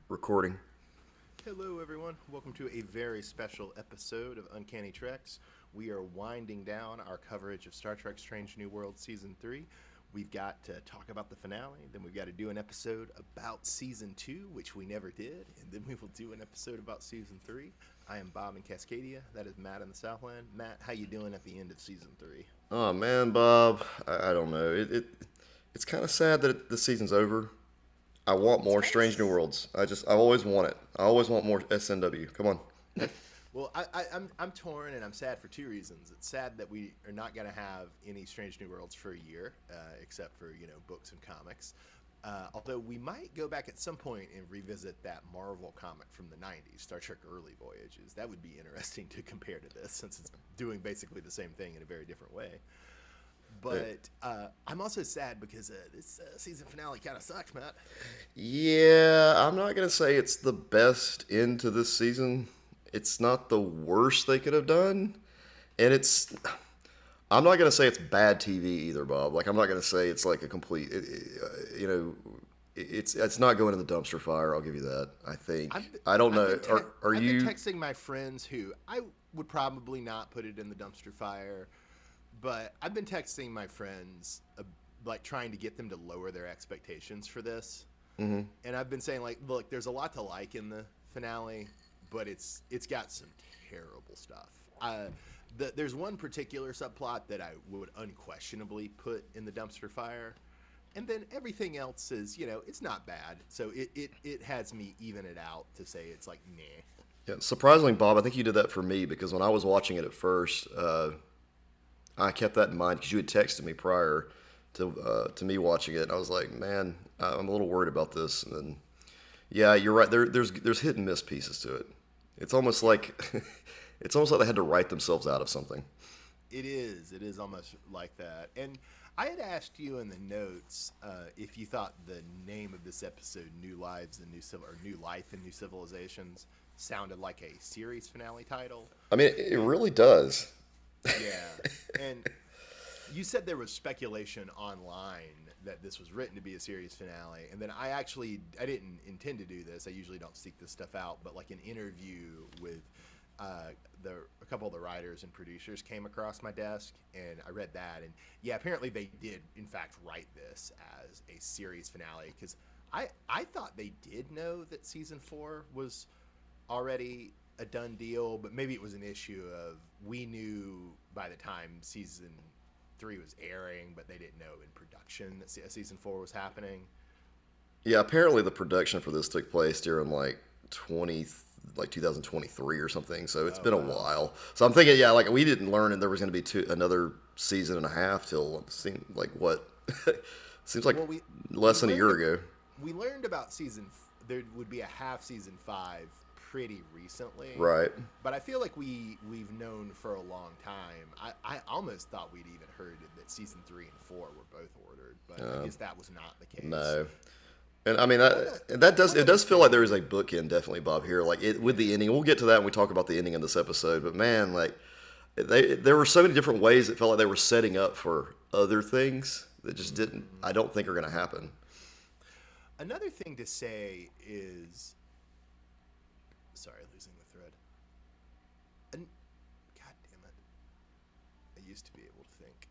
Recording. Hello, everyone. Welcome to a very special episode of Uncanny Treks. We are winding down our coverage of Star Trek Strange New World Season 3. We've got to talk about the finale, then we've got to do an episode about Season 2, which we never did, and then we will do an episode about Season 3. I am Bob in Cascadia. That is Matt in the Southland. Matt, how you doing at the end of Season 3? Oh man, Bob. I don't know. It's kind of sad that the season's over. I want It's more kind of Strange New Worlds. I always want it. I always want more SNW. Come on. Well, I'm torn and I'm sad for two reasons. It's sad that we are not going to have any Strange New Worlds for a year, except for books and comics. Although we might go back at some point and revisit that Marvel comic from the '90s, Star Trek Early Voyages. That would be interesting to compare to this, since it's doing basically the same thing in a very different way. But I'm also sad because this season finale kind of sucks, Matt. Yeah, I'm not gonna say it's the best end to this season. It's not the worst they could have done, and I'm not gonna say it's bad TV either, Bob. Like I'm not gonna say it's like a complete. It's not going in the dumpster fire. I'll give you that. I think. I don't I've know. been Are I've been you? texting my friends who I would probably not put it in the dumpster fire, but I've been texting my friends like trying to get them to lower their expectations for this. Hmm. And I've been saying like, look, there's a lot to like in the finale, but it's got some terrible stuff. There's one particular subplot that I would unquestionably put in the dumpster fire, and then everything else is, it's not bad. So it has me even it out to say it's like meh. Yeah, surprisingly, Bob, I think you did that for me because when I was watching it at first, I kept that in mind because you had texted me prior to me watching it, and I was like, man, I'm a little worried about this. And then, yeah, you're right. There's hit and miss pieces to it. It's almost like it's almost like they had to write themselves out of something. It is. It is almost like that. And I had asked you in the notes if you thought the name of this episode, "New Lives and New Civil" or "New Life and New Civilizations," sounded like a series finale title. I mean, it really does. Yeah, and you said there was speculation online that this was written to be a series finale, and then I didn't intend to do this. I usually don't seek this stuff out, but like an interview with uh, a couple of the writers and producers came across my desk, and I read that, and yeah, apparently they did in fact write this as a series finale because I thought they did know that season 4 was already a done deal, but maybe it was an issue of we knew by the time season 3 was airing, but they didn't know in production that season 4 was happening. Yeah, apparently the production for this took place during like 2023 or something. So it's Oh been a wow. while. So I'm thinking, yeah, like we didn't learn and there was going to be another season and a half till it seemed like what seems like Well, we less than a year learned ago. we learned about there would be a half season 5 pretty recently, Right. but I feel like we've known for a long time. I almost thought we'd even heard that season 3 and 4 were both ordered, but I guess that was not the case. No. And I mean One it other does feel like thing. there is a bookend definitely, Bob, here. Like it with the ending. We'll get to that when we talk about the ending of this episode. But man, like there were so many different ways it felt like they were setting up for other things that just didn't. I don't think are going to happen. Another thing to say is, sorry, losing the thread. And God damn it, I used to be able to think.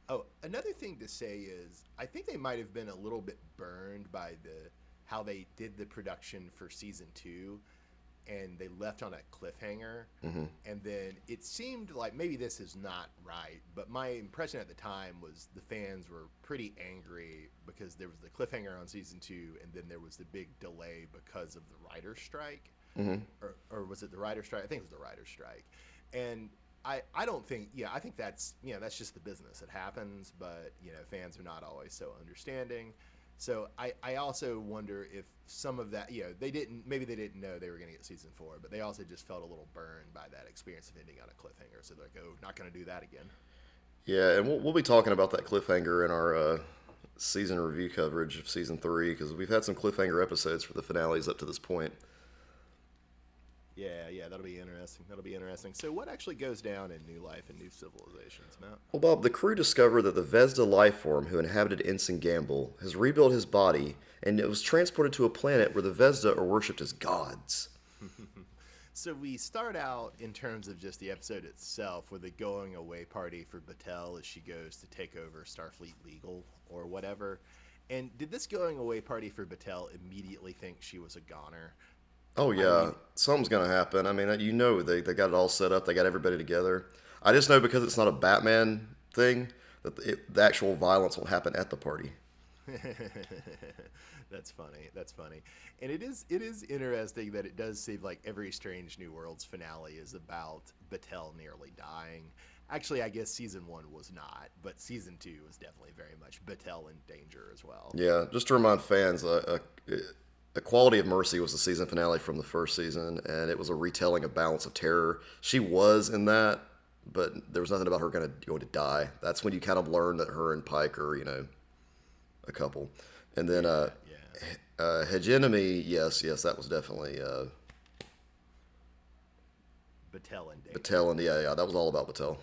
Oh, another thing to say is, I think they might have been a little bit burned by how they did the production for season 2, and they left on a cliffhanger. Hmm. And then it seemed like maybe this is not right, but my impression at the time was the fans were pretty angry because there was the cliffhanger on season 2, and then there was the big delay because of the writer's strike. Hmm. Or was it the writer's strike? I think it was the writer's strike. And I don't think, yeah, I think that's just the business. It happens, but, fans are not always so understanding. So I also wonder if some of that, maybe they didn't know they were going to get season 4, but they also just felt a little burned by that experience of ending on a cliffhanger. So they're like, oh, not going to do that again. Yeah, and we'll be talking about that cliffhanger in our season review coverage of season 3 because we've had some cliffhanger episodes for the finales up to this point. Yeah, that'll be interesting. That'll be interesting. So, what actually goes down in New Life and New Civilizations, Matt? Well, Bob, the crew discovered that the Vesda life form who inhabited Ensign Gamble has rebuilt his body, and it was transported to a planet where the Vesda are worshipped as gods. So we start out in terms of just the episode itself with a going away party for Battelle as she goes to take over Starfleet Legal or whatever. And did this going away party for Battelle immediately think she was a goner? Oh I yeah, mean, something's gonna happen. I mean, they got it all set up. They got everybody together. I just know because it's not a Batman thing that the actual violence will happen at the party. that's funny. That's funny. And it is interesting that it does seem like every Strange New Worlds finale is about Battelle nearly dying. Actually, I guess season 1 was not, but season 2 was definitely very much Battelle in danger as well. Yeah, just to remind fans, A Quality of Mercy was the season finale from the first season, and it was a retelling of Balance of Terror. She was in that, but there was nothing about her going to die. That's when you kind of learn that her and Pike are, a couple. And then Hegemony, yes, that was definitely Battelle in danger. Battelle, and yeah, that was all about Battelle.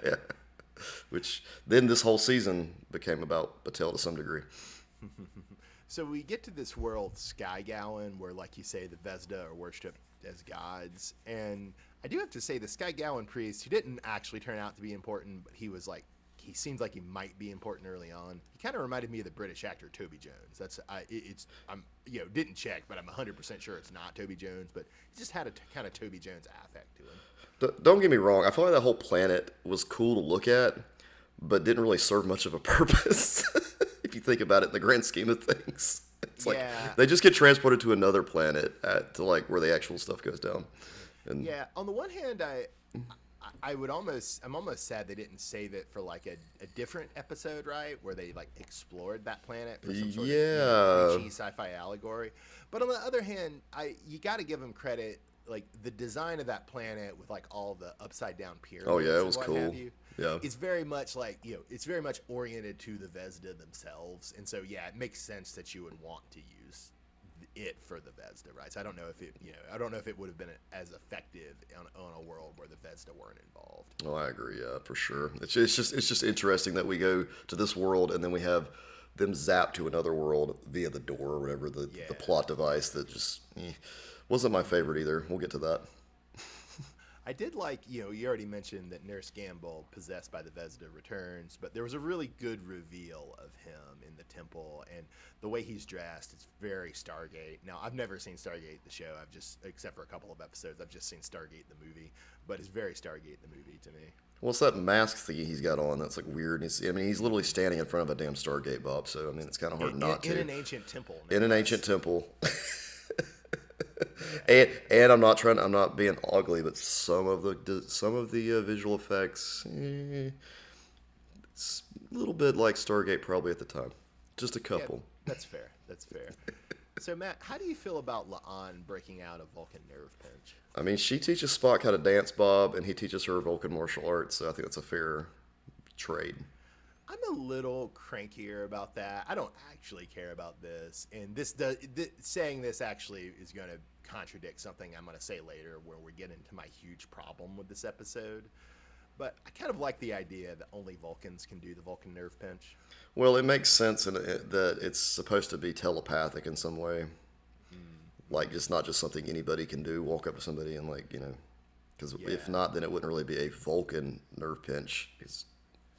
Yeah. Which then this whole season became about Battelle to some degree. So we get to this world, Skygowan, where, like you say, the Vesda are worshipped as gods. And I do have to say, the Skygowan priest, he didn't actually turn out to be important, but he seems like he might be important early on. He kind of reminded me of the British actor Toby Jones. I'm didn't check, but I'm 100% sure it's not Toby Jones. But he just had a kind of Toby Jones affect to him. Don't get me wrong. I feel like that whole planet was cool to look at, but didn't really serve much of a purpose. If you think about it in the grand scheme of things. It's like they just get transported to another planet to like where the actual stuff goes down. And yeah, on the one hand, I'm almost sad they didn't save it for like a different episode, right, where they like explored that planet for some sort of preachy sci-fi allegory. But on the other hand, you got to give them credit. Like the design of that planet with like all the upside down pyramids. Oh yeah, it was and what cool. have you, Yeah, it's very much like it's very much oriented to the Vesda themselves, and so yeah, it makes sense that you would want to use it for the Vesda, right? So I don't know if it would have been as effective on a world where the Vesda weren't involved. Oh, I agree. Yeah, for sure. It's just interesting that we go to this world and then we have them zap to another world via the door or whatever the plot device that just wasn't my favorite either. We'll get to that. I did like, you already mentioned that Nurse Gamble, possessed by the Vesda, returns, but there was a really good reveal of him in the temple, and the way he's dressed, it's very Stargate. Now, I've never seen Stargate, the show. Except for a couple of episodes, I've just seen Stargate, the movie, but it's very Stargate, the movie, to me. Well, it's that mask thing he's got on that's like weird. He's literally standing in front of a damn Stargate, Bob. So I mean, it's kind of hard not to. In an ancient temple. In an ancient temple. And I'm not being ugly, but some of the visual effects, it's a little bit like Stargate probably at the time. Just a couple. Yeah, that's fair. That's fair. So Matt, how do you feel about La'an breaking out of Vulcan nerve pinch? I mean, she teaches Spock how to dance, Bob, and he teaches her Vulcan martial arts. So I think that's a fair trade. I'm a little crankier about that. I don't actually care about this, and saying this actually is going to contradict something I'm going to say later, where we get into my huge problem with this episode. But I kind of like the idea that only Vulcans can do the Vulcan nerve pinch. Well, it makes sense that it's supposed to be telepathic in some way, like it's not just something anybody can do. Walk up to somebody and because if not, then it wouldn't really be a Vulcan nerve pinch.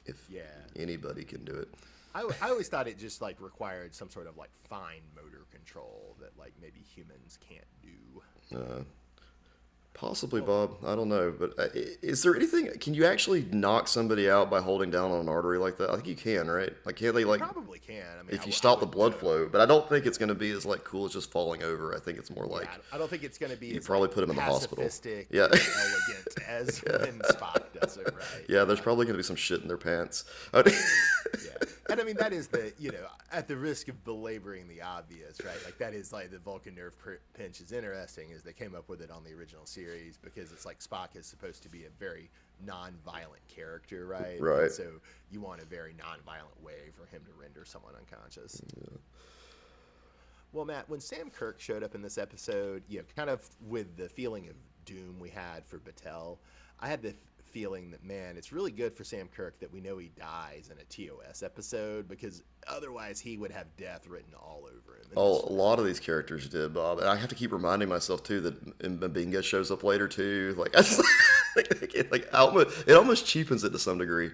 If anybody can do it. I always thought it just like required some sort of like fine motor control that like maybe humans can't do. Possibly, Bob. I don't know. But is there anything... Can you actually knock somebody out by holding down on an artery like that? I think you can, right? Like, can't they, like... Probably can. I mean, if you stop the blood flow. But I don't think it's going to be as, like, cool as just falling over. I think it's more like... I don't think it's going to be you probably put him in the hospital. Yeah. Elegant as when Spock does it, right? Yeah, there's probably going to be some shit in their pants. Yeah. And I mean, that is at the risk of belaboring the obvious, right? Like, that is like the Vulcan nerve pinch is interesting, is they came up with it on the original series because it's like Spock is supposed to be a very non-violent character, right? Right. And so you want a very non-violent way for him to render someone unconscious. Yeah. Well, Matt, when Sam Kirk showed up in this episode, kind of with the feeling of doom we had for Battelle, I had the feeling that, man, it's really good for Sam Kirk that we know he dies in a TOS episode because otherwise he would have death written all over him. Oh, a lot of these characters did, Bob, and I have to keep reminding myself too that Mbinga shows up later too. Like I just it almost cheapens it to some degree.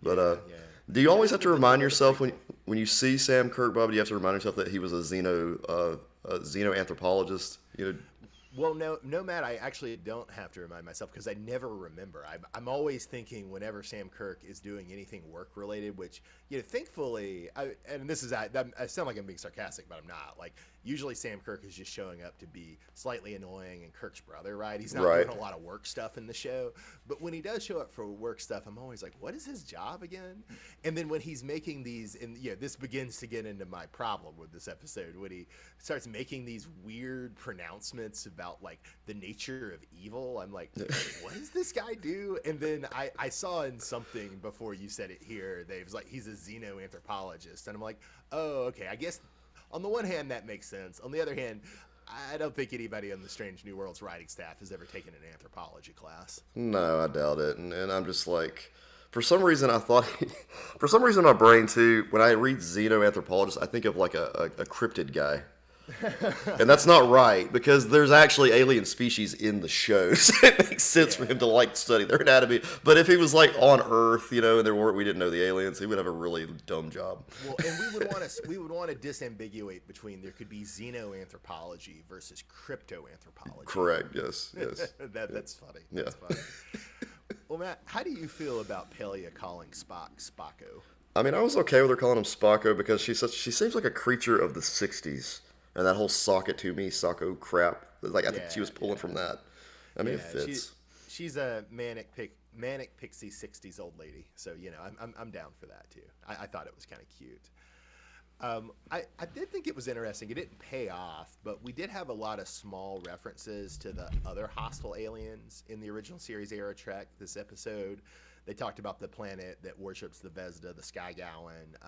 But Yeah. do you always have to remind yourself when you see Sam Kirk, Bob? Do you have to remind yourself that he was a xenoanthropologist? You know, Well, no, Matt. I actually don't have to remind myself because I never remember. I'm always thinking whenever Sam Kirk is doing anything work related, which thankfully, and this is I sound like I'm being sarcastic, but I'm not. Like usually Sam Kirk is just showing up to be slightly annoying and Kirk's brother, right? He's not right. doing a lot of work stuff in the show, but when he does show up for work stuff, I'm always like, what is his job again? And then when he's making these, and this begins to get into my problem with this episode when he starts making these weird pronouncements about like the nature of evil. I'm like, what does this guy do? And then I saw in something before you said it here, they was like, he's a xenoanthropologist, and I'm like, oh, okay. I guess on the one hand that makes sense. On the other hand, I don't think anybody on the Strange New Worlds writing staff has ever taken an anthropology class. No, I doubt it. And I'm just like, for some reason, I thought, for some reason, in my brain too, when I read xenoanthropologist, I think of like a cryptid guy. And that's not right because there's actually alien species in the show, so it makes sense for him to like study their anatomy. But if he was like on Earth, and we didn't know the aliens, he would have a really dumb job. Well, and we would want to disambiguate between there could be xenoanthropology versus cryptoanthropology. Correct. Yes. That's funny. Yeah. That's funny. Well, Matt, how do you feel about Pelia calling Spock Spocko? I mean, I was okay with her calling him Spocko because she seems like a creature of the '60s. And that whole sock it to me, Socko crap. Like I think she was pulling from that. I mean, it fits. She's a manic pixie '60s old lady, so I'm down for that too. I thought it was kind of cute. I did think it was interesting. It didn't pay off, but we did have a lot of small references to the other hostile aliens in the original series era Trek. This episode, they talked about the planet that worships the Vesda, the Skygowan.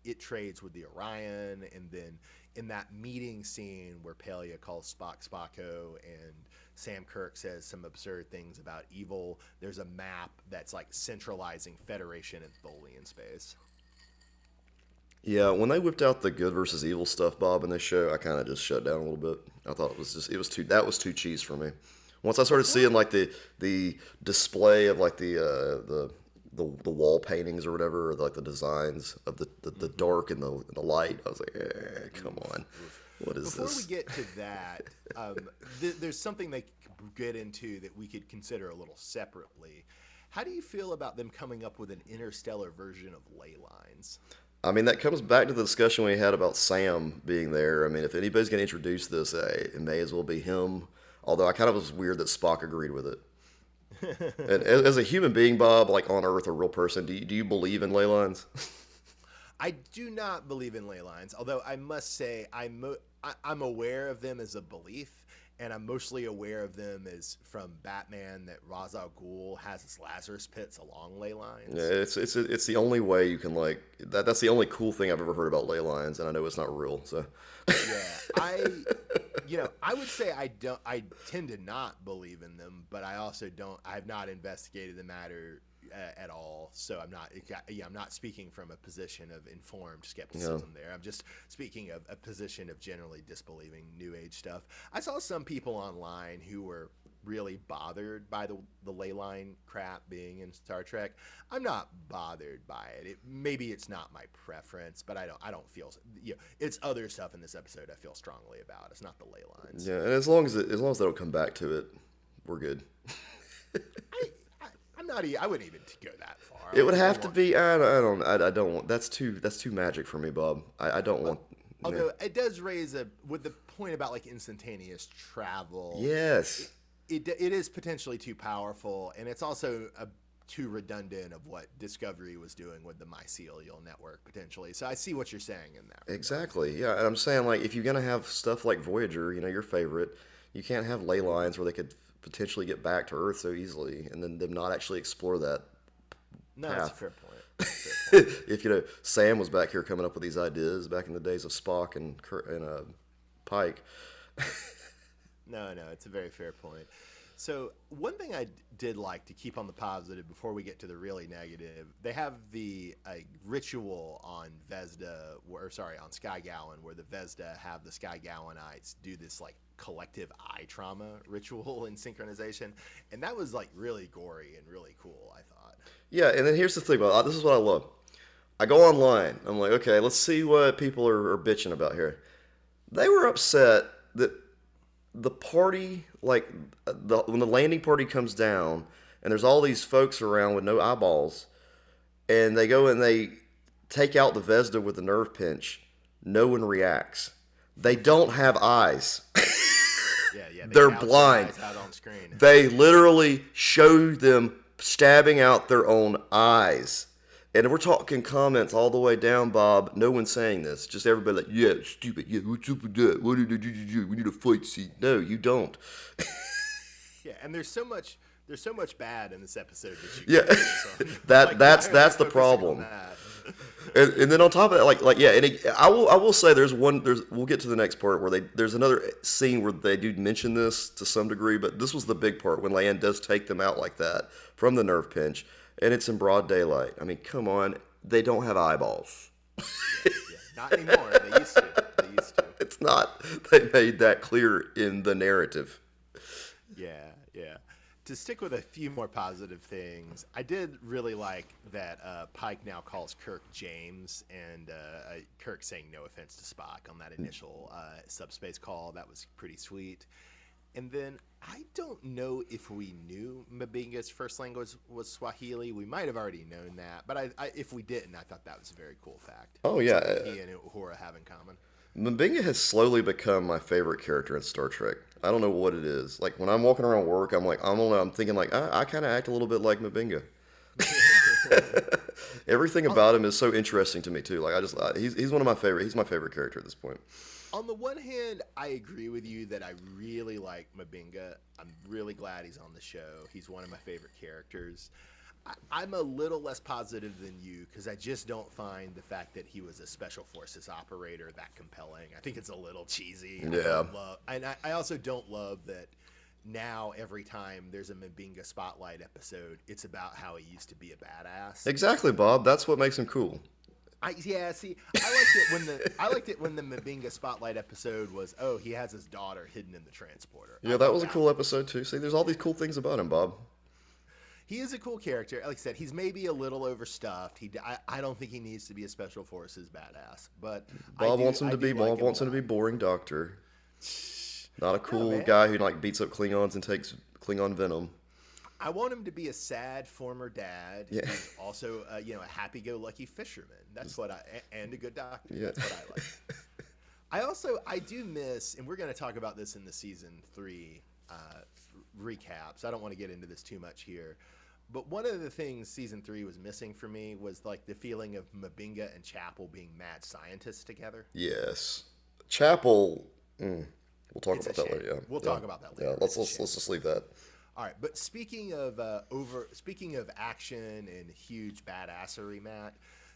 It trades with the Orion, and then in that meeting scene where Pelia calls Spock Spocko and Sam Kirk says some absurd things about evil, there's a map that's like centralizing Federation and Tholian space. Yeah, when they whipped out the good versus evil stuff, Bob, in this show, I kind of just shut down a little bit. I thought it was too cheese for me. Once I started seeing like the display of like the wall paintings or whatever, or like the designs of the dark and the light, I was like, come on, what is this? Before we get to that, there's something they get into that we could consider a little separately. How do you feel about them coming up with an interstellar version of ley lines? I mean, that comes back to the discussion we had about Sam being there. I mean, if anybody's going to introduce this, it may as well be him. Although I kind of was weird that Spock agreed with it. And as a human being, Bob, like on Earth, a real person, do you believe in ley lines? I do not believe in ley lines, although I must say I'm aware of them as a belief, and I'm mostly aware of them as from Batman that Ra's al Ghul has his Lazarus pits along ley lines. Yeah, it's the only way you can like that. That's the only cool thing I've ever heard about ley lines, and I know it's not real. So yeah, I would say I tend to not believe in them, but I also don't. I have not investigated the matter at all, so I'm not speaking from a position of informed skepticism there. I'm just speaking of a position of generally disbelieving New Age stuff. I saw some people online who were really bothered by the ley line crap being in Star Trek. I'm not bothered by it. Maybe it's not my preference, but I don't feel it's other stuff in this episode I feel strongly about. It's not the ley lines. Yeah, and as long as they don't come back to it, we're good. I wouldn't even go that far. It would have to be. I don't want. That's too magic for me, Bob. I don't want. Although it does raise with the point about like instantaneous travel. Yes. It is potentially too powerful, and it's also too redundant of what Discovery was doing with the mycelial network potentially. So I see what you're saying in that. Exactly. Yeah, and I'm saying like if you're gonna have stuff like Voyager, your favorite, you can't have ley lines where they could potentially get back to Earth so easily, and then them not actually explore that. No, that's a fair point. Fair point. If Sam was back here coming up with these ideas back in the days of Spock and Pike. No, no, it's a very fair point. So one thing I did like to keep on the positive before we get to the really negative, they have the ritual on Vesda, or sorry, on Sky Gowan, where the Vesda have the Sky Gowanites do this like collective eye trauma ritual in synchronization, and that was like really gory and really cool, I thought. Yeah, and then here's the thing about this is what I love. I go online. I'm like, okay, let's see what people are bitching about here. They were upset that the party, like when the landing party comes down, and there's all these folks around with no eyeballs, and they go and they take out the Vesda with the nerve pinch. No one reacts. They don't have eyes. Yeah, yeah, they They're gouge their blind. eyes out on screen. They literally show them stabbing out their own eyes. And we're talking comments all the way down, Bob. No one's saying this. Just everybody like, yeah, it's stupid. Yeah, what's up with that? What did they do? We need a fight scene. No, you don't. Yeah, and there's so much bad in this episode that you Yeah, can focus on. that Like, that's why are that's we the focusing on problem. that? And then on top of that, like yeah, and I will say we'll get to the next part where there's another scene where they do mention this to some degree, but this was the big part when Leanne does take them out like that from the nerve pinch, and it's in broad daylight. I mean, come on, they don't have eyeballs. Yeah, not anymore. They used to. They used to. It's not. They made that clear in the narrative. Yeah, yeah. To stick with a few more positive things, I did really like that Pike now calls Kirk James, and Kirk saying no offense to Spock on that initial subspace call. That was pretty sweet. And then I don't know if we knew Mbinga's first language was Swahili. We might have already known that, but if we didn't, I thought that was a very cool fact. Oh yeah, Something he and Uhura have in common. Mbinga has slowly become my favorite character in Star Trek. I don't know what it is. Like when I'm walking around work, I'm like, I don't know. I'm thinking like I kind of act a little bit like Mbinga. Everything about him is so interesting to me too. Like he's one of my favorite. He's my favorite character at this point. On the one hand, I agree with you that I really like Mbinga. I'm really glad he's on the show. He's one of my favorite characters. I'm a little less positive than you because I just don't find the fact that he was a special forces operator that compelling. I think it's a little cheesy. Yeah. I also don't love that now every time there's a Mbinga spotlight episode, it's about how he used to be a badass. Exactly, Bob. That's what makes him cool. I liked it when the Mbinga spotlight episode was, oh, he has his daughter hidden in the transporter. Yeah, that was a cool episode too. See, there's all these cool things about him, Bob. He is a cool character. Like I said, he's maybe a little overstuffed. I don't think he needs to be a special forces badass. But Bob wants him to be boring doctor. Not a cool guy who like beats up Klingons and takes Klingon venom. I want him to be a sad former dad. Yeah. Who's also a happy-go-lucky fisherman. That's what and a good doctor. Yeah. That's what I like. I do miss, and we're going to talk about this in the season 3 recaps. I don't want to get into this too much here. But one of the things season 3 was missing for me was like the feeling of Mbinga and Chapel being mad scientists together. Yes. Chapel, we'll talk about that later, yeah. We'll talk about that later. Yeah, let's just leave that. All right, but speaking of action and huge badassery, Matt,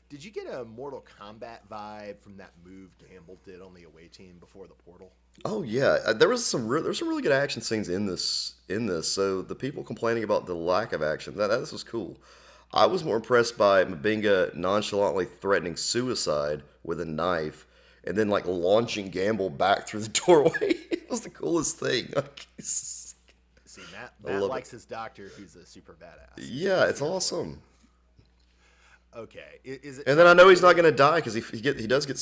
did you get a Mortal Kombat vibe from that move Gamble did on the away team before the portal? Oh yeah, there was some really good action scenes in this. So the people complaining about the lack of action, this was cool. I was more impressed by Mbinga nonchalantly threatening suicide with a knife and then like launching Gamble back through the doorway. It was the coolest thing. See, Matt likes his doctor who's a super badass. Yeah, it's awesome. Okay, is it? And then I know he's not going to die because he does get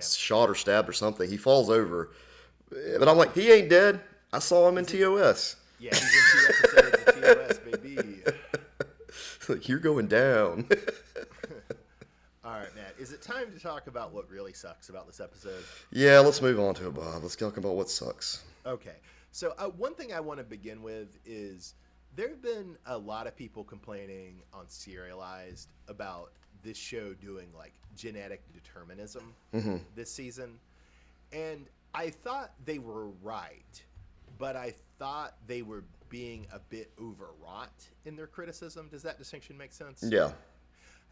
shot or stabbed or something. He falls over, but I'm like, he ain't dead. I saw him in TOS. Yeah, he's in 2 episodes of TOS, baby. Like, you're going down. All right, Matt. Is it time to talk about what really sucks about this episode? Yeah, let's move on to it, Bob. Let's talk about what sucks. Okay. So one thing I want to begin with is there have been a lot of people complaining on Serialized about this show doing like genetic determinism this season. And I thought they were right, but I thought they were being a bit overwrought in their criticism. Does that distinction make sense? Yeah.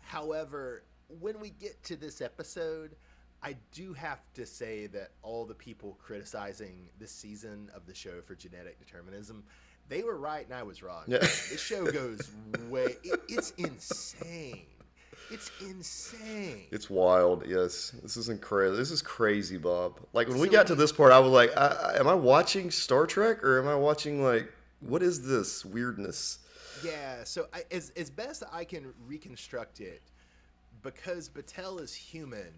However, when we get to this episode, I do have to say that all the people criticizing this season of the show for genetic determinism, they were right and I was wrong. Yeah. This show goes way... it's insane. It's insane. It's wild, yes. This is incredible. This is crazy, Bob. Like, when we got to this part, I was like, am I watching Star Trek, or am I watching, like, what is this weirdness? Yeah, so as best I can reconstruct it, because Battelle is human,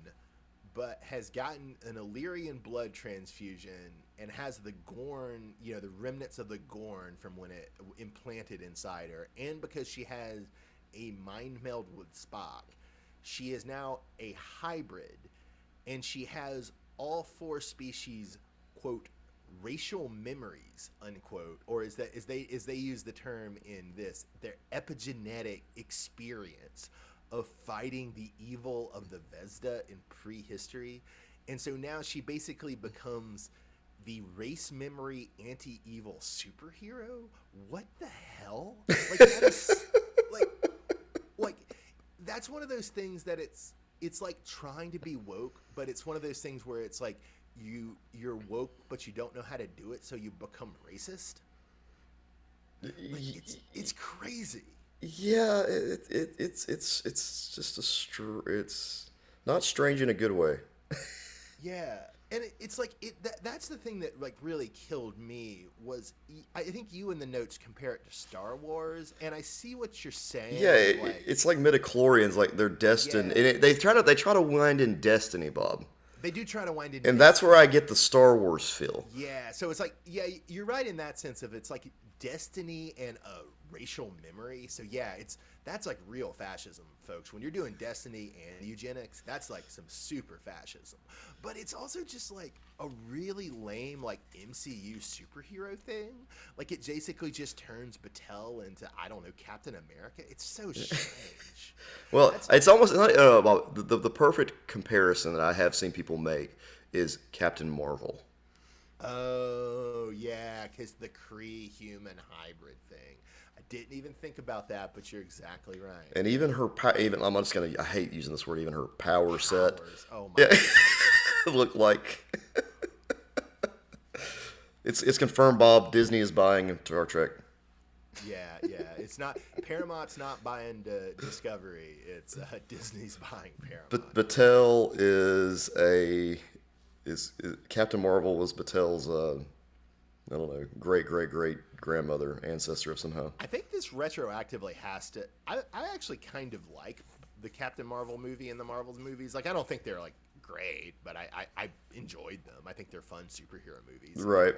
but has gotten an Illyrian blood transfusion and has the Gorn, the remnants of the Gorn from when it implanted inside her, and because she has a mind meld with Spock, she is now a hybrid, and she has all four species, quote, racial memories, unquote, or as they use the term in this, their epigenetic experience of fighting the evil of the Vesda in prehistory. And so now she basically becomes the race memory anti-evil superhero. What the hell? Like, that is like that's one of those things that it's like trying to be woke, but it's one of those things where it's like you're woke but you don't know how to do it, so you become racist. Like, it's crazy. Yeah, it's just it's not strange in a good way. Yeah, and it's like that's the thing that like really killed me was I think you in the notes compare it to Star Wars, and I see what you're saying. Yeah, it's like midichlorians, like they're destined, Yeah. and they try to wind in destiny, Bob. They do try to wind it, And that's where I get the Star Wars feel. Yeah, so it's like, yeah, you're right in that sense of it's like destiny and a racial memory. So yeah, that's like real fascism, folks. When you're doing destiny and eugenics, that's like some super fascism. But it's also just like a really lame like MCU superhero thing. Like it basically just turns Battelle into, I don't know, Captain America. It's so strange. Well, it's almost the perfect comparison that I have seen people make is Captain Marvel. Oh, yeah, because the Kree-human hybrid thing. I didn't even think about that, but you're exactly right. And even her, I hate using this word, even her power set. Powers. Oh, my God. Looked like. It's confirmed, Bob. Disney is buying Star Trek. Yeah. It's not, Paramount's not buying Discovery. It's Disney's buying Paramount. But Battelle is Captain Marvel was Battelle's, I don't know, great grandmother, ancestor of somehow. I think this retroactively has to. I actually kind of like the Captain Marvel movie and the Marvels movies. Like, I don't think they're like great, but I enjoyed them. I think they're fun superhero movies. Right.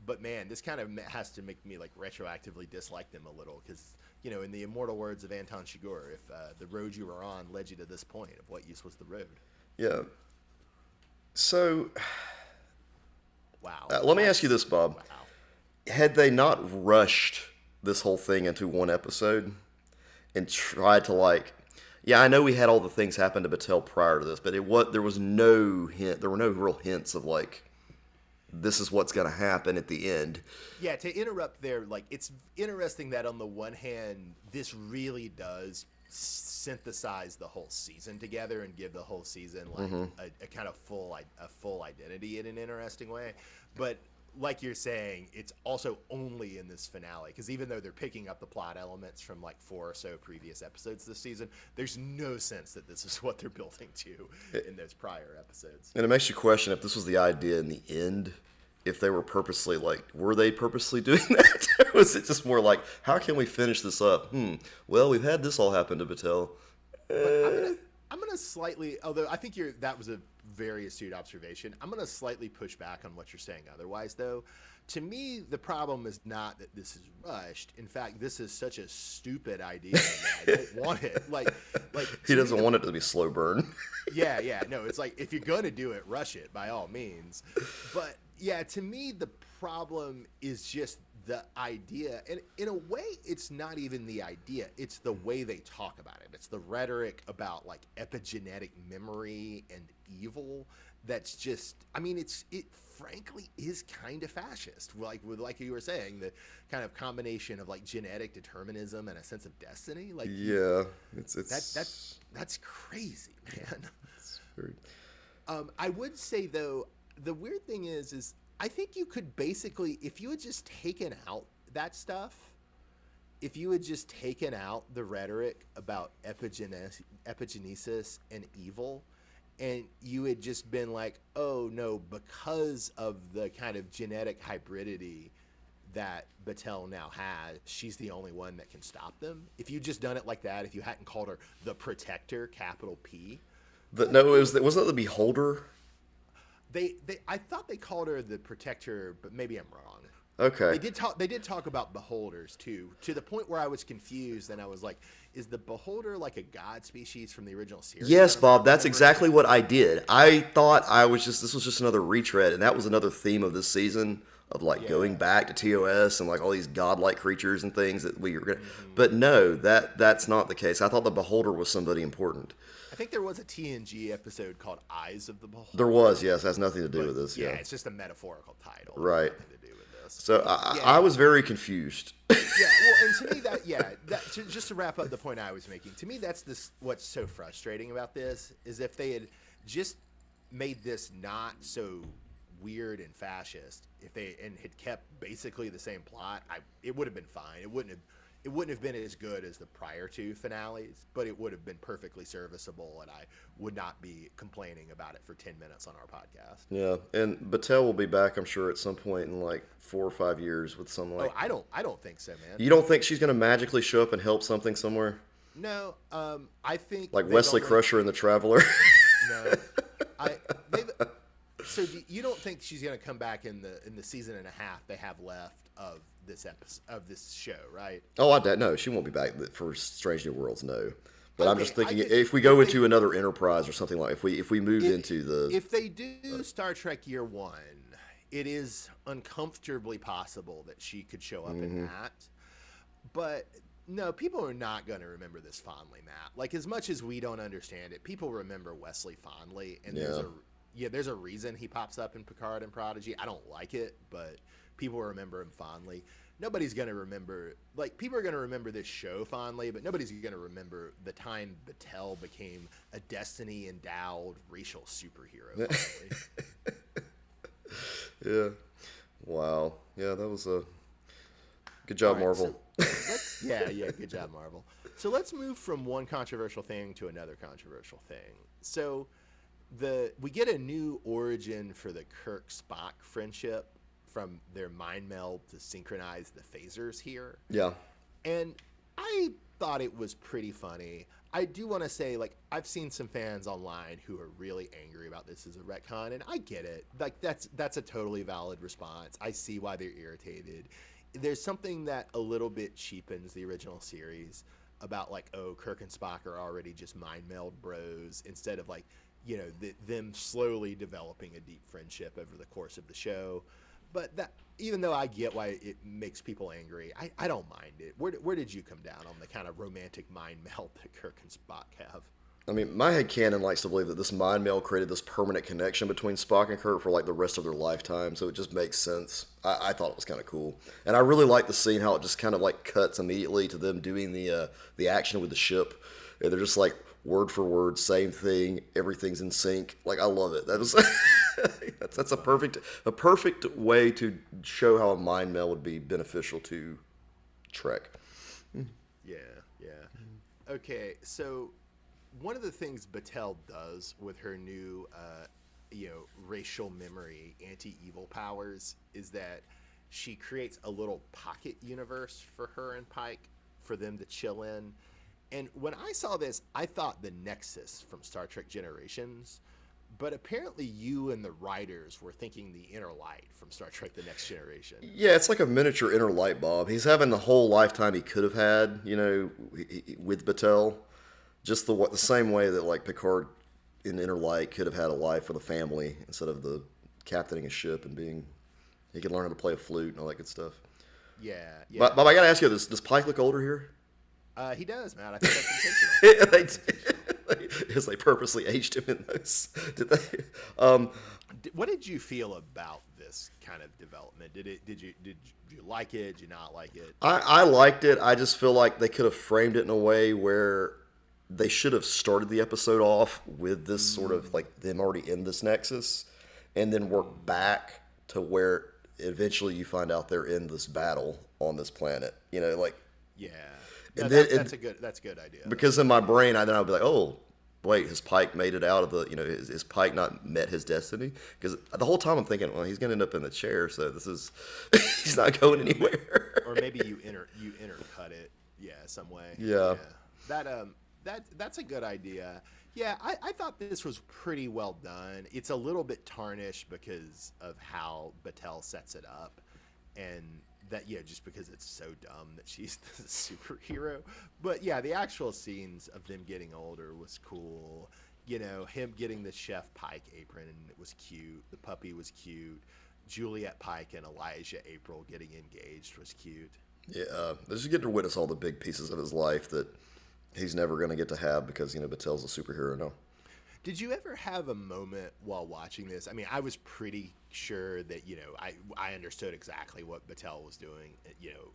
But man, this kind of has to make me like retroactively dislike them a little because, in the immortal words of Anton Chigurh, if the road you were on led you to this point, of what use was the road? Yeah. So, wow. Let me ask you this, Bob. Wow. Had they not rushed this whole thing into one episode and tried to I know we had all the things happen to Battelle prior to this, but there was no hint. There were no real hints of this is what's going to happen at the end. Yeah, to interrupt there, it's interesting that on the one hand, this really does synthesize the whole season together and give the whole season a kind of full identity in an interesting way. But like you're saying, it's also only in this finale because even though they're picking up the plot elements from 4 or so previous episodes this season, there's no sense that this is what they're building to in those prior episodes. And it makes you question if this was the idea in the end, if they were purposely were they purposely doing that? Or was it just more like, how can we finish this up? Well, we've had this all happen to Battelle. But I'm gonna slightly, although I think that was a very astute observation. I'm gonna slightly push back on what you're saying. Otherwise, though, to me, the problem is not that this is rushed. In fact, this is such a stupid idea that I don't want it. He doesn't want it to be slow burn. Yeah. No, it's like if you're gonna do it, rush it by all means. But yeah, to me, the problem is just the idea, and in a way, it's not even the idea, it's the way they talk about it. It's the rhetoric about like epigenetic memory and evil that's just, I mean, it frankly is kind of fascist. Like you were saying, the kind of combination of like genetic determinism and a sense of destiny. Like, Yeah, that's crazy, man. it's very, I would say though, the weird thing is I think you could basically, if you had just taken out that stuff, if you had just taken out the rhetoric about epigenesis and evil, and you had just been like, oh no, because of the kind of genetic hybridity that Battelle now has, she's the only one that can stop them. If you just done it like that, if you hadn't called her the Protector, capital P. no, wasn't it the Beholder? I thought they called her the Protector, but maybe I'm wrong. Okay. They did talk about beholders too, to the point where I was confused, and I was like, is the beholder like a god species from the original series? Yes, Bob, that's exactly what I did. I thought this was just another retread, and that was another theme of this season of like going back to TOS and like all these godlike creatures and things that we were gonna. But no, that's not the case. I thought the beholder was somebody important. I think there was a TNG episode called Eyes of the Beholder. There was, yes, has nothing to do with this. Yeah, Yeah, it's just a metaphorical title. Right. Nothing to do with this. So I was very confused. Yeah, well, and to me just to wrap up the point I was making, to me what's so frustrating about this is if they had just made this not so weird and fascist, had kept basically the same plot, it would have been fine. It wouldn't have been as good as the prior two finales, but it would have been perfectly serviceable, and I would not be complaining about it for 10 minutes on our podcast. Yeah, and Battelle will be back, I'm sure, at some point in like 4 or 5 years with some like. Oh, I don't think so, man. You don't think she's going to magically show up and help something somewhere? No, I think like Wesley Crusher in The Traveler. No, so you don't think she's going to come back in the season and a half they have left of this episode of this show, right? Oh, no, she won't be back for Strange New Worlds, no. But I'm just thinking if we if go into another Enterprise or something like, if we move into the, if they do Star Trek Year One, it is uncomfortably possible that she could show up in that. But no, people are not going to remember this fondly, Matt. Like, as much as we don't understand it, people remember Wesley fondly, and there's a reason he pops up in Picard and Prodigy. I don't like it, but people remember him fondly. Nobody's going to remember, like, people are going to remember this show fondly, but nobody's going to remember the time Battelle became a Destiny-endowed racial superhero fondly. Yeah. Wow. Yeah, that was a good job, Right, Marvel. So good job, Marvel. So let's move from one controversial thing to another controversial thing. So we get a new origin for the Kirk-Spock friendship from their mind meld to synchronize the phasers here. Yeah. And I thought it was pretty funny. I do want to say, like, I've seen some fans online who are really angry about this as a retcon, and I get it. Like, that's a totally valid response. I see why they're irritated. There's something that a little bit cheapens the original series about, like, oh, Kirk and Spock are already just mind meld bros, instead of, like, you know, them slowly developing a deep friendship over the course of the show. But that, even though I get why it makes people angry, I don't mind it. Where did you come down on the kind of romantic mind meld that Kirk and Spock have? I mean, my headcanon likes to believe that this mind meld created this permanent connection between Spock and Kirk for like the rest of their lifetime, so it just makes sense. I thought it was kind of cool, and I really like the scene how it just kind of like cuts immediately to them doing the action with the ship, and they're just like word for word, same thing, everything's in sync. Like, I love it. That was that's a perfect way to show how a mind meld would be beneficial to Trek. Yeah. Okay, so one of the things Battelle does with her new, racial memory anti-evil powers is that she creates a little pocket universe for her and Pike for them to chill in. And when I saw this, I thought the Nexus from Star Trek Generations, but apparently you and the writers were thinking the Inner Light from Star Trek The Next Generation. Yeah, it's like a miniature Inner Light, Bob. He's having the whole lifetime he could have had, with Battelle. Just the same way that like Picard in Inner Light could have had a life for the family instead of the captaining a ship and he could learn how to play a flute and all that good stuff. Yeah, yeah. Bob, I gotta ask you, does Pike look older here? He does, man. I think that's intentional. Because they purposely aged him in those. Did they? Um, What did you feel about this kind of development? Did you like it? Did you not like it? I liked it. I just feel like they could have framed it in a way where they should have started the episode off with this sort of like them already in this nexus, and then work back to where eventually you find out they're in this battle on this planet. You know, like Yeah, and that's a good idea. because in my brain, I'll be like, oh, wait, has Pike made it out of the, is Pike not met his destiny? Because the whole time I'm thinking, well, he's going to end up in the chair, so this is, he's not going anywhere. Or maybe you intercut it, yeah, some way. Yeah. That's a good idea. Yeah, I thought this was pretty well done. It's a little bit tarnished because of how Battelle sets it up, and that just because it's so dumb that she's the superhero. But yeah, the actual scenes of them getting older was cool. Him getting the Chef Pike apron was cute. The puppy was cute. Juliet Pike and Elijah April getting engaged was cute. Yeah, they just get to witness all the big pieces of his life that he's never going to get to have because, Battelle's a superhero now. Did you ever have a moment while watching this? I mean, I was pretty sure that I understood exactly what Battelle was doing,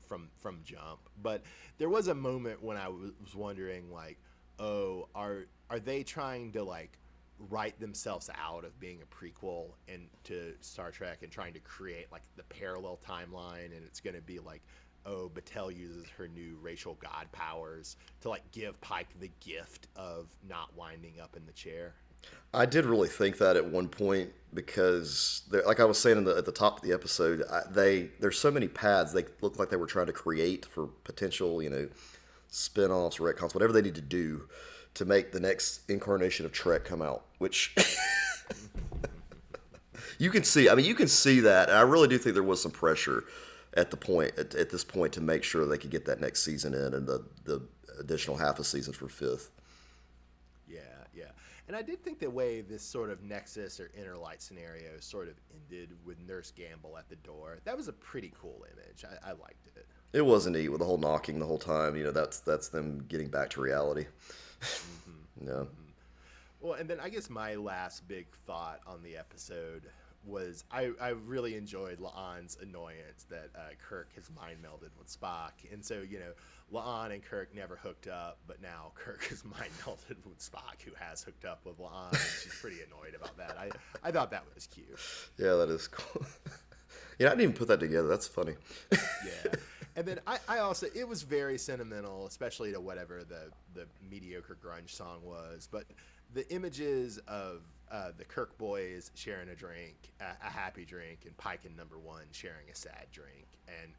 from jump. But there was a moment when I was wondering, like, oh, are they trying to like write themselves out of being a prequel into Star Trek and trying to create like the parallel timeline, and it's going to be like, oh, Battelle uses her new racial god powers to like give Pike the gift of not winding up in the chair. I did really think that at one point because, like I was saying at the top of the episode, there's so many paths they look like they were trying to create for potential, spin-offs, retcons, whatever they need to do to make the next incarnation of Trek come out, which you can see. I mean, you can see that, and I really do think there was some pressure at this point to make sure they could get that next season in and the additional half a season for fifth. Yeah. And I did think the way this sort of Nexus or Inner Light scenario sort of ended with Nurse Gamble at the door, that was a pretty cool image. I liked it. It was neat with the whole knocking the whole time. That's them getting back to reality. Mm-hmm. Yeah. Mm-hmm. Well, and then I guess my last big thought on the episode was I really enjoyed La'an's annoyance that Kirk has mind melded with Spock. And so, La'an and Kirk never hooked up, but now Kirk is mind melded with Spock, who has hooked up with La'an. And she's pretty annoyed about that. I thought that was cute. Yeah, that is cool. Yeah, I didn't even put that together. That's funny. Yeah. And then I also, it was very sentimental, especially to whatever the mediocre grunge song was. But the images of the Kirk boys sharing a drink, a happy drink, and Pike and Number One sharing a sad drink,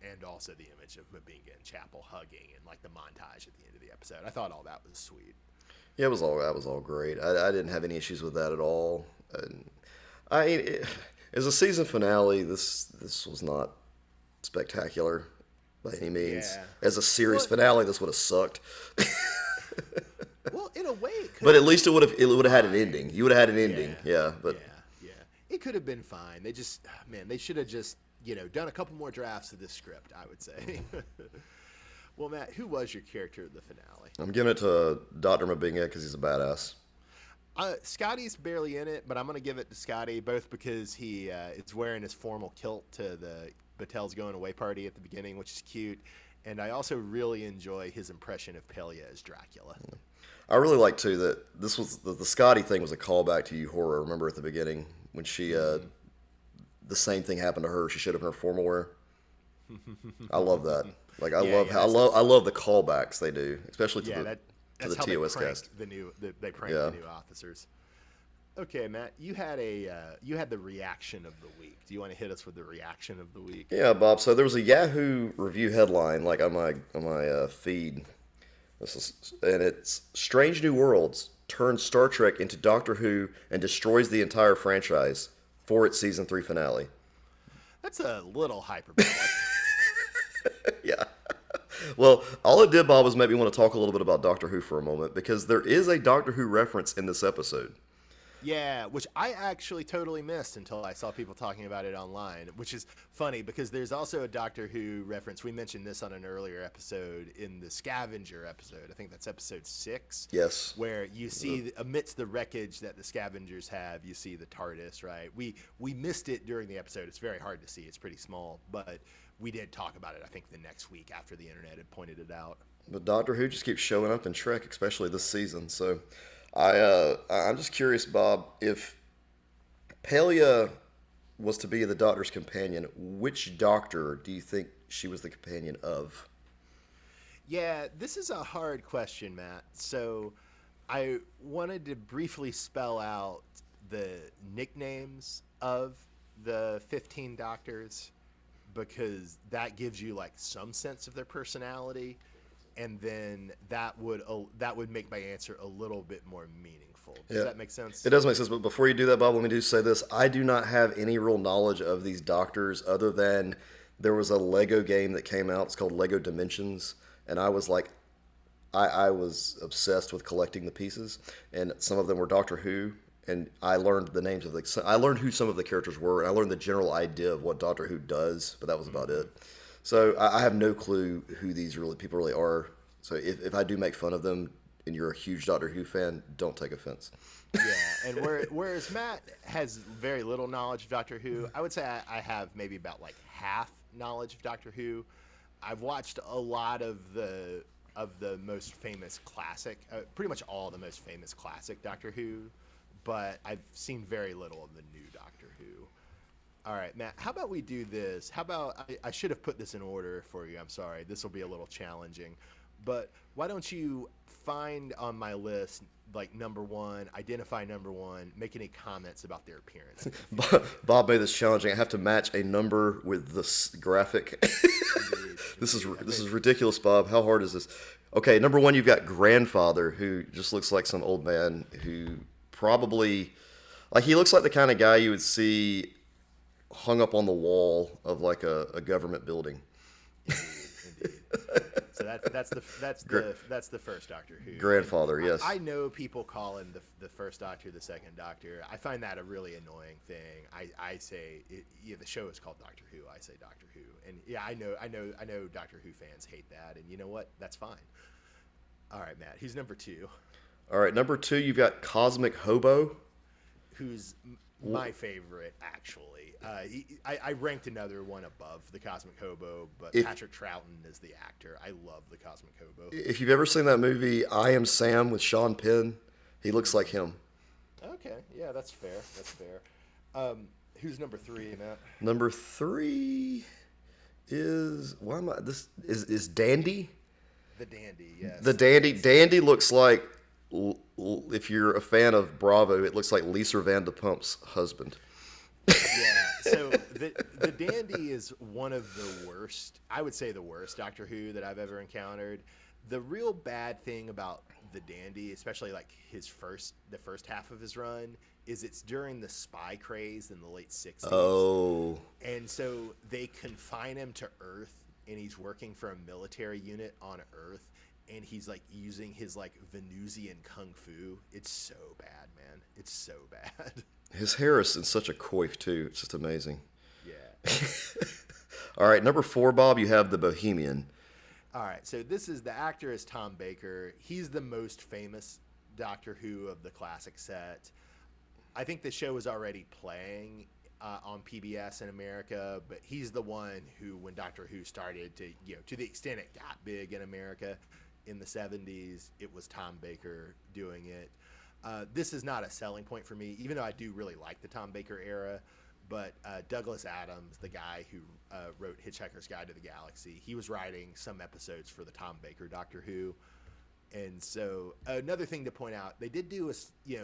and also the image of M'Benga and Chapel hugging, and like the montage at the end of the episode. I thought all that was sweet. Yeah, that was all great. I didn't have any issues with that at all. As a season finale, this was not spectacular by any means. Yeah. As a series finale, this would have sucked. Well, in a way, it could. But at least it would have had an ending. You would have had an ending, yeah. But yeah, it could have been fine. They just, man, they should have just done a couple more drafts of this script, I would say. Well, Matt, who was your character of the finale? I'm giving it to Dr. M'Benga because he's a badass. Scotty's barely in it, but I'm going to give it to Scotty, both because he is wearing his formal kilt to the Battelle's going away party at the beginning, which is cute, and I also really enjoy his impression of Pelia as Dracula. Yeah. I really like too that this was the Scotty thing was a callback to Uhura. Remember at the beginning when she the same thing happened to her. She showed up in her formal wear. I love that. Like I love the callbacks they do, especially to the TOS cast. They prank the new officers. Okay, Matt, you had the reaction of the week. Do you want to hit us with the reaction of the week? Yeah, Bob. So there was a Yahoo review headline like on my feed. And it's Strange New Worlds turns Star Trek into Doctor Who and destroys the entire franchise for its season 3 finale. That's a little hyperbolic. Yeah. Well, all it did, Bob, was make me want to talk a little bit about Doctor Who for a moment because there is a Doctor Who reference in this episode. Yeah, which I actually totally missed until I saw people talking about it online, which is funny because there's also a Doctor Who reference. We mentioned this on an earlier episode in the Scavenger episode. I think that's episode 6, Yes. where you see amidst the wreckage that the Scavengers have, you see the TARDIS, right? We missed it during the episode. It's very hard to see. It's pretty small, but we did talk about it, I think, the next week after the internet had pointed it out. But Doctor Who just keeps showing up in Trek, especially this season. So I'm just curious, Bob, if Pelia was to be the Doctor's companion, which Doctor do you think she was the companion of? Yeah, this is a hard question, Matt. So I wanted to briefly spell out the nicknames of the 15 doctors because that gives you like some sense of their personality, and then that would make my answer a little bit more meaningful. Does Yeah, that make sense? it does make sense. But before you do that, Bob, let me just say this: I do not have any real knowledge of these Doctors other than there was a Lego game that came out. It's called Lego Dimensions, and I was like, I was obsessed with collecting the pieces, and some of them were Doctor Who, and I learned the names of the. I learned who some of the characters were, and I learned the general idea of what Doctor Who does, but that was about it. So I have no clue who these really people really are. So if I do make fun of them, and you're a huge Doctor Who fan, don't take offense. Yeah, and whereas Matt has very little knowledge of Doctor Who, I would say I have maybe about like half knowledge of Doctor Who. I've watched a lot of the most famous classic, pretty much all the most famous classic Doctor Who, but I've seen very little of the new Doctor Who. All right, Matt, how about we do this? How about I should have put this in order for you. I'm sorry. This will be a little challenging. But why don't you find on my list like number 1, identify number 1, make any comments about their appearance. Bob made this challenging. I have to match a number with the graphic. Indeed, This is indeed. this is ridiculous, Bob. How hard is this? Okay, number 1, you've got grandfather, who just looks like some old man who probably, like, he looks like the kind of guy you would see hung up on the wall of like a government building. Indeed. So that's the first Doctor Who. Grandfather, And yes. I know people call him the first Doctor, the second Doctor. I find that a really annoying thing. I say yeah, the show is called Doctor Who. I say Doctor Who, and yeah, I know Doctor Who fans hate that, and you know what? That's fine. All right, Matt. Who's number 2? All right, number 2, you've got Cosmic Hobo. Who's my favorite, actually. I ranked another one above the Cosmic Hobo, but If- Patrick Troughton is the actor. I love the Cosmic Hobo. If you've ever seen that movie, I Am Sam with Sean Penn, he looks like him. Okay, yeah, that's fair. That's fair. Who's number 3, Matt? Number 3 is why am I this is Dandy? The Dandy, yes. The Dandy looks like if you're a fan of Bravo, it looks like Lisa Vanderpump's husband. Yeah, so the Dandy is one of the worst, I would say the worst Doctor Who that I've ever encountered. The real bad thing about the Dandy, especially like the first half of his run, is it's during the spy craze in the late 60s. Oh, And so they confine him to Earth, and he's working for a military unit on Earth, and he's like using his like Venusian kung fu. It's so bad, man. It's so bad. his hair is in such a coif too. It's just amazing. Yeah. All right, number 4, Bob, you have the Bohemian. All right. So the actor is Tom Baker. He's the most famous Doctor Who of the classic set. I think the show is already playing on PBS in America, but he's the one who, when Doctor Who started to, to the extent it got big in America in the 70s, it was Tom Baker doing it. This is not a selling point for me, even though I do really like the Tom Baker era. But Douglas Adams, the guy who wrote Hitchhiker's Guide to the Galaxy, he was writing some episodes for the Tom Baker Doctor Who. And so another thing to point out, they did do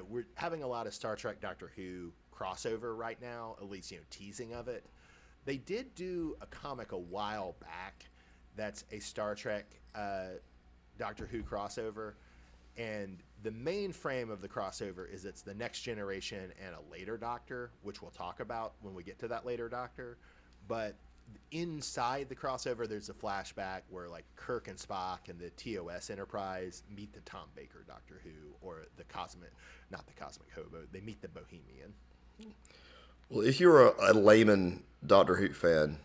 we're having a lot of Star Trek Doctor Who crossover right now, at least, teasing of it. They did do a comic a while back that's a Star Trek Doctor Who crossover. And the main frame of the crossover is it's the Next Generation and a later Doctor, which we'll talk about when we get to that later Doctor. But inside the crossover, there's a flashback where like Kirk and Spock and the TOS Enterprise meet the Tom Baker Doctor Who, or the Cosmic, not the Cosmic Hobo. They meet the Bohemian. Well, if you're a layman Doctor Who fan,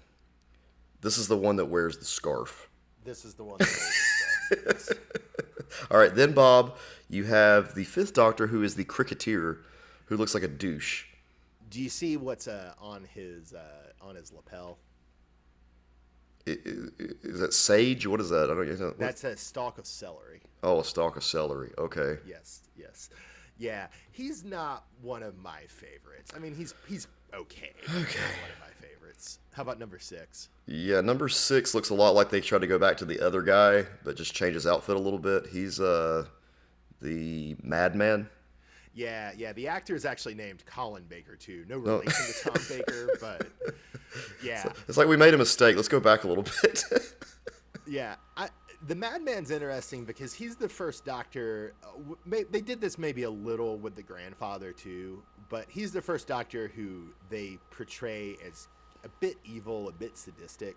this is the one that wears the scarf. This is the one. That yes. All right, then Bob, you have the fifth Doctor, who is the cricketer, who looks like a douche. Do you see what's on his lapel? Is that sage? What is that? I don't know. That's a stalk of celery. Oh, a stalk of celery. Okay. Yes. Yeah, he's not one of my favorites. I mean, he's okay. He's not one of my favorites. How about number 6? Yeah, number 6 looks a lot like they tried to go back to the other guy, but just change his outfit a little bit. He's the Madman. Yeah. The actor is actually named Colin Baker too. No relation to Tom Baker, but yeah. So it's like we made a mistake. Let's go back a little bit. Yeah, the Madman's interesting because he's the first Doctor. They did this maybe a little with the grandfather too, but he's the first Doctor who they portray as a bit evil, a bit sadistic.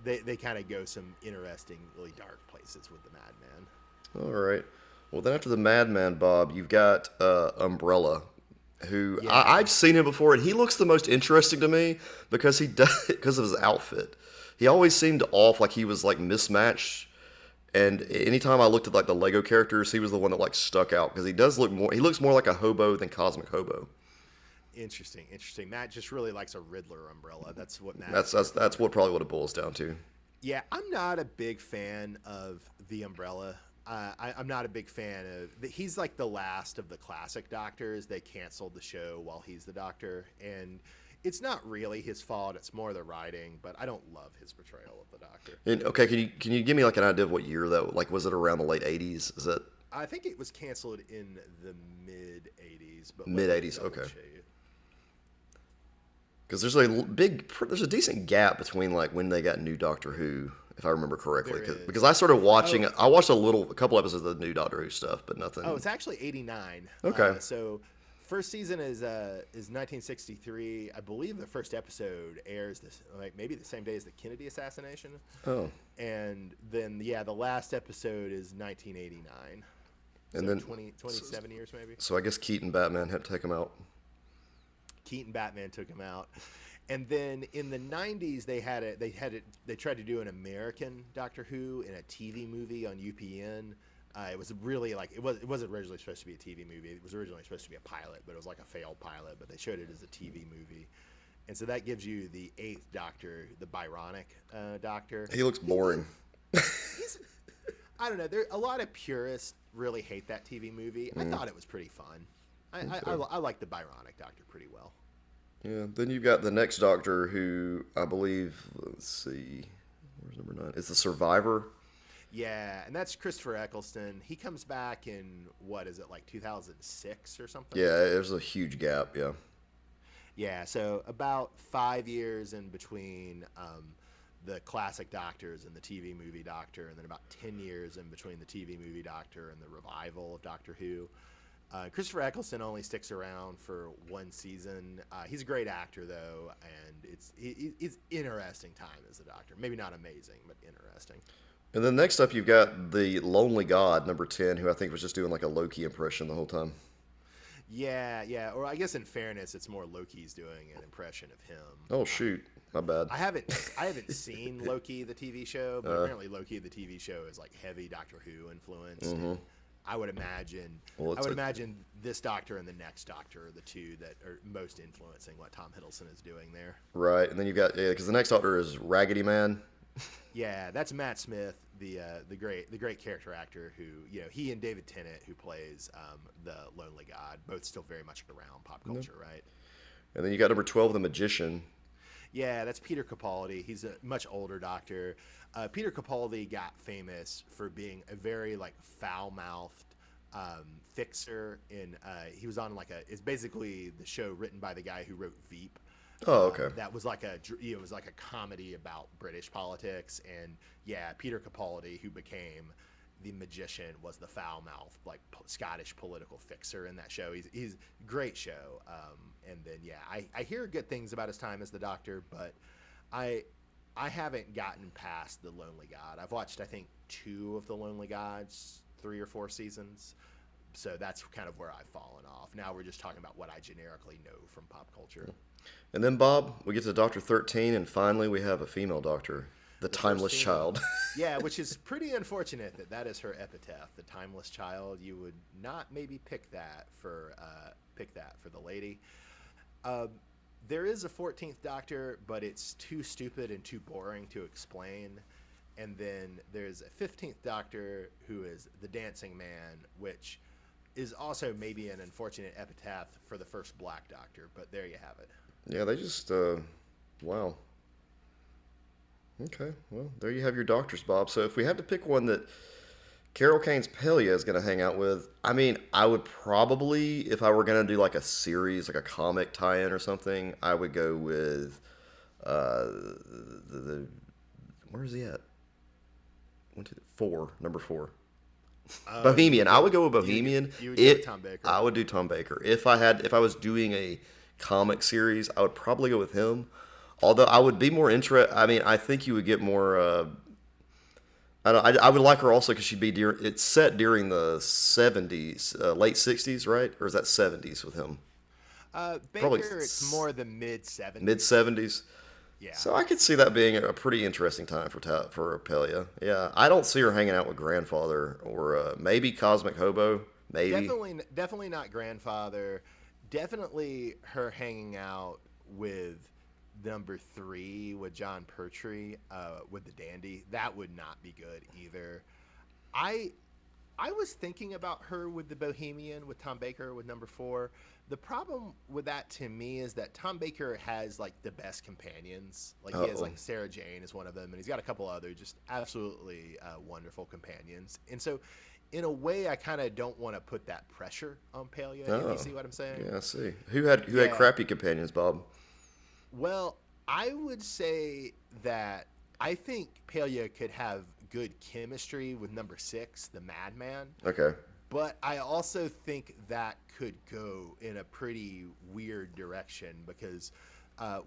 They kind of go some interestingly dark places with the Madman. All right. Well, then after the Madman, Bob, you've got Umbrella, who I've seen him before, and he looks the most interesting to me because because of his outfit. He always seemed off, like he was like mismatched. And anytime I looked at like the Lego characters, he was the one that like stuck out because he looks more like a hobo than Cosmic Hobo. Interesting. Matt just really likes a Riddler umbrella. That's what Matt. That's what probably what it boils down to. Yeah, I'm not a big fan of the Umbrella. I'm not a big fan of. He's like the last of the classic Doctors. They canceled the show while he's the Doctor, and it's not really his fault. It's more the writing, but I don't love his portrayal of the Doctor. And, okay, can you give me like an idea of what year that? Like, was it around the late 80s? Is that? I think it was canceled in the mid 80s, but mid 80s. Okay. Because there's a decent gap between like when they got new Doctor Who, if I remember correctly. Because I started watching, I watched a couple episodes of the new Doctor Who stuff, but nothing. Oh, it's actually 89. Okay. So first season is 1963. I believe the first episode airs maybe the same day as the Kennedy assassination. Oh. And then the last episode is 1989. And so then 27 years maybe. So I guess Keaton Batman had to take him out. Keaton Batman took him out, and then in the 90s they tried to do an American Doctor Who in a TV movie on UPN. It was really like it wasn't originally supposed to be a TV movie. It was originally supposed to be a pilot, but it was like a failed pilot. But they showed it as a TV movie, and so that gives you the 8th Doctor, the Byronic Doctor. He looks boring. I don't know. There a lot of purists really hate that TV movie. I thought it was pretty fun. I like the Byronic Doctor pretty well. Yeah. Then you've got the next Doctor, who I believe. Let's see, where's number 9? It's the Survivor. Yeah, and that's Christopher Eccleston. He comes back in what is it, like 2006 or something? Yeah, there's a huge gap. Yeah. Yeah. So about 5 years in between the classic Doctors and the TV movie Doctor, and then about 10 years in between the TV movie Doctor and the revival of Doctor Who. Christopher Eccleston only sticks around for one season. He's a great actor, though, and it's interesting time as a Doctor. Maybe not amazing, but interesting. And then next up, you've got the Lonely God, number 10, who I think was just doing like a Loki impression the whole time. Yeah. Or I guess in fairness, it's more Loki's doing an impression of him. Oh shoot, my bad. I haven't seen Loki the TV show, but apparently Loki the TV show is like heavy Doctor Who influenced. Mm-hmm. I would imagine. Imagine this Doctor and the next Doctor are the two that are most influencing what Tom Hiddleston is doing there. Right, and then you've got because the next Doctor is Raggedy Man. Yeah, that's Matt Smith, the great character actor who he and David Tennant, who plays the Lonely God, both still very much around pop culture, right? And then you got number 12, the Magician. Yeah, that's Peter Capaldi. He's a much older Doctor. Peter Capaldi got famous for being a very like foul-mouthed fixer. He was on it's basically the show written by the guy who wrote Veep. Oh, okay. That was like it was like a comedy about British politics, and Peter Capaldi, who became the Magician, was the foul-mouthed like Scottish political fixer in that show. He's a great show, and then I hear good things about his time as the Doctor, but I I haven't gotten past the Lonely God. I've watched I think two of the Lonely Gods, 3 or 4 seasons. So that's kind of where I've fallen off. Now we're just talking about what I generically know from pop culture. And then Bob, we get to Doctor 13, and finally we have a female doctor, the The first timeless female, child. yeah, which is pretty unfortunate that that is her epitaph, the timeless child. You would not maybe pick that for the lady. Uh, there is a 14th Doctor, but it's too stupid and too boring to explain. And then there's a 15th Doctor who is the Dancing Man, which is also maybe an unfortunate epitaph for the first Black Doctor, but there you have it. Yeah, they just, wow. Okay, well, there you have your doctors, Bob. So if we had to pick one that Carol Kane's Pelia is going to hang out with, I mean, I would probably, if I were going to do like a series, like a comic tie-in or something, I would go with the where is he at? One, two, four, number four. Bohemian. I would go with Bohemian. You would go with Tom Baker. I would do Tom Baker. If I was doing a comic series, I would probably go with him. Although I would be more interested. I mean, I think you would get more. I would like her also because she'd be it's set during the 70s, late 60s, right? Or is that 70s with him? Baker, Probably it's more the mid 70s. Mid 70s. Yeah. So I could see that being a pretty interesting time for Pelia. Yeah, I don't see her hanging out with Grandfather or maybe Cosmic Hobo. Maybe. Definitely not Grandfather. Definitely her hanging out with number 3 with John Pertwee, with the Dandy. That would not be good either. I I was thinking about her with the Bohemian with Tom Baker with number 4. The problem with that to me is that Tom Baker has like the best companions. Like he has like Sarah Jane is one of them, and he's got a couple other just absolutely wonderful companions. And so, in a way, I kind of don't want to put that pressure on Pelia. If you see what I'm saying? Yeah, I see. Who had crappy companions, Bob? Well, I would say that I think Pelia could have good chemistry with number 6, the Madman. Okay. But I also think that could go in a pretty weird direction because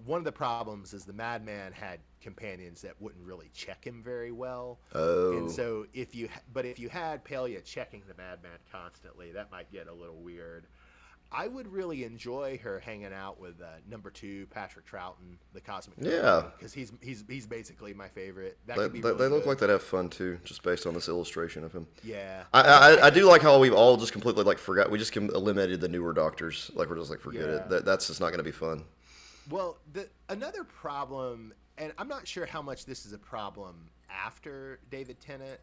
one of the problems is the Madman had companions that wouldn't really check him very well. Oh. And so if you had Pelia checking the Madman constantly, that might get a little weird. I would really enjoy her hanging out with number 2, Patrick Troughton, the Cosmic. Yeah, because he's basically my favorite. They look like they'd have fun too, just based on this illustration of him. Yeah, I do like how we've all just completely like forgot. We just eliminated the newer doctors. Like we're just like forget it. That's just not going to be fun. Well, another problem, and I'm not sure how much this is a problem after David Tennant,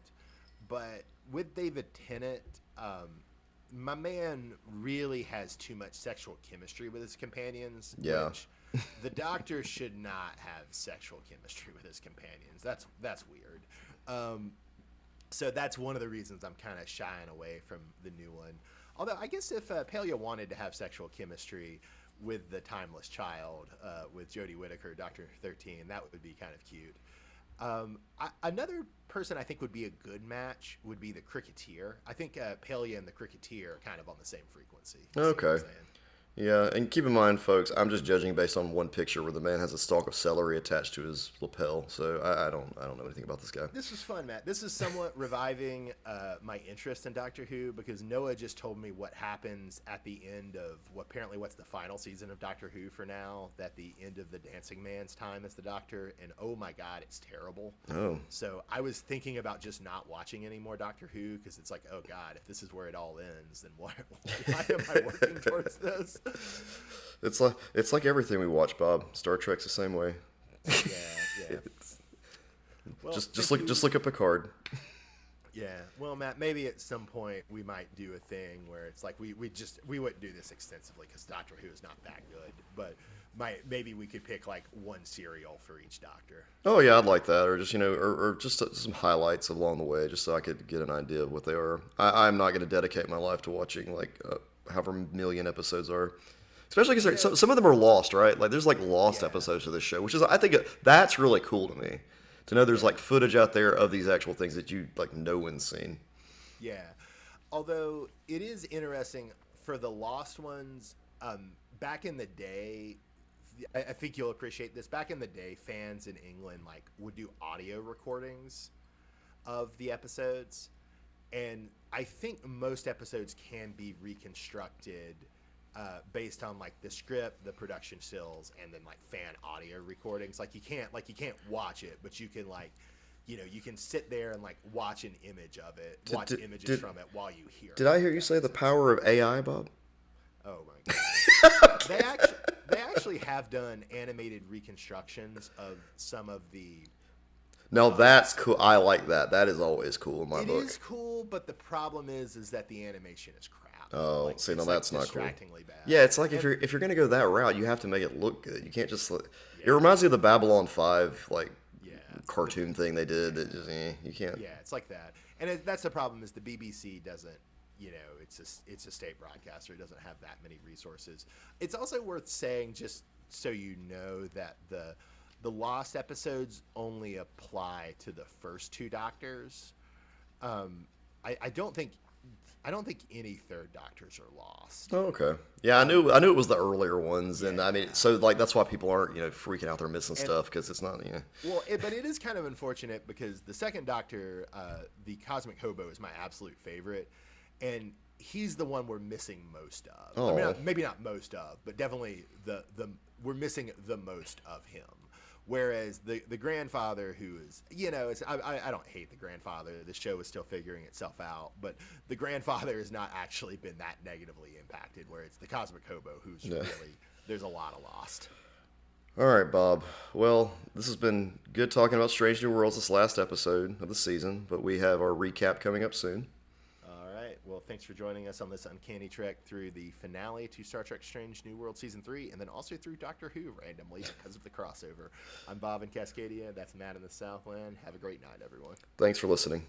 but with David Tennant. My man really has too much sexual chemistry with his companions. Yeah. Which the Doctor should not have sexual chemistry with his companions. That's weird. So that's one of the reasons I'm kind of shying away from the new one. Although I guess if Pelia wanted to have sexual chemistry with the Timeless Child, with Jodie Whittaker, Dr. 13, that would be kind of cute. Another person I think would be a good match would be the Cricketeer. I think Pelia and the Cricketeer are kind of on the same frequency. Okay. Yeah, and keep in mind, folks, I'm just judging based on one picture where the man has a stalk of celery attached to his lapel. So I don't know anything about this guy. This was fun, Matt. This is somewhat reviving my interest in Doctor Who because Noah just told me what happens at the end of what's the final season of Doctor Who for now. At the end of the Dancing Man's time as the Doctor, and oh my God, it's terrible. Oh. So I was thinking about just not watching any more Doctor Who because it's like, oh God, if this is where it all ends, then why am I working towards this? It's like everything we watch, Bob. Star Trek's the same way. Yeah. Well, just look at Picard. Yeah. Well, Matt, maybe at some point we might do a thing where it's like we wouldn't do this extensively because Doctor Who is not that good, but maybe we could pick like one serial for each Doctor. Oh yeah, I'd like that, or just or just some highlights along the way, just so I could get an idea of what they are. I'm not going to dedicate my life to watching like however million episodes are, especially because some of them are lost, right? Like there's like lost episodes of this show, which is I think that's really cool to me, to know there's like footage out there of these actual things that you like no one's seen. Yeah, although it is interesting for the lost ones. Back in the day, I think you'll appreciate this. Back in the day, fans in England like would do audio recordings of the episodes, and I think most episodes can be reconstructed based on like the script, the production stills, and then like fan audio recordings. Like you can't watch it, but you can like, you can sit there and like watch an image of it, watch images from it while you hear. Did I hear you say the power of AI, Bob? Oh my god! They actually have done animated reconstructions of some of the. No, that's cool. I like that. That is always cool in my book. It is cool, but the problem is that the animation is crap. Oh, like, see, no, it's, that's like, not cool. distractingly bad. Yeah, it's like if you're gonna go that route, you have to make it look good. You can't just. It reminds me of the Babylon 5 like cartoon thing they did. That just you can't. Yeah, it's like that, and that's the problem is the BBC doesn't. It's a state broadcaster. It doesn't have that many resources. It's also worth saying, just so you know, that the Lost episodes only apply to the first two Doctors. I don't think any third Doctors are lost. Oh, okay. Yeah, I knew it was the earlier ones, and I mean, so like that's why people aren't freaking out. They're missing stuff because it's not. Well, but it is kind of unfortunate because the second Doctor, the Cosmic Hobo, is my absolute favorite, and he's the one we're missing most of. Oh. I mean, maybe not most of, but definitely we're missing the most of him. Whereas the grandfather, who is, I don't hate the grandfather. The show is still figuring itself out, but the grandfather has not actually been that negatively impacted. Where it's the Cosmic Hobo who's really, there's a lot of lost. All right, Bob. Well, this has been good talking about Strange New Worlds this last episode of the season, but we have our recap coming up soon. Well, thanks for joining us on this Uncanny trek through the finale to Star Trek Strange New World Season 3, and then also through Doctor Who randomly because of the crossover. I'm Bob in Cascadia. That's Matt in the Southland. Have a great night, everyone. Thanks for listening.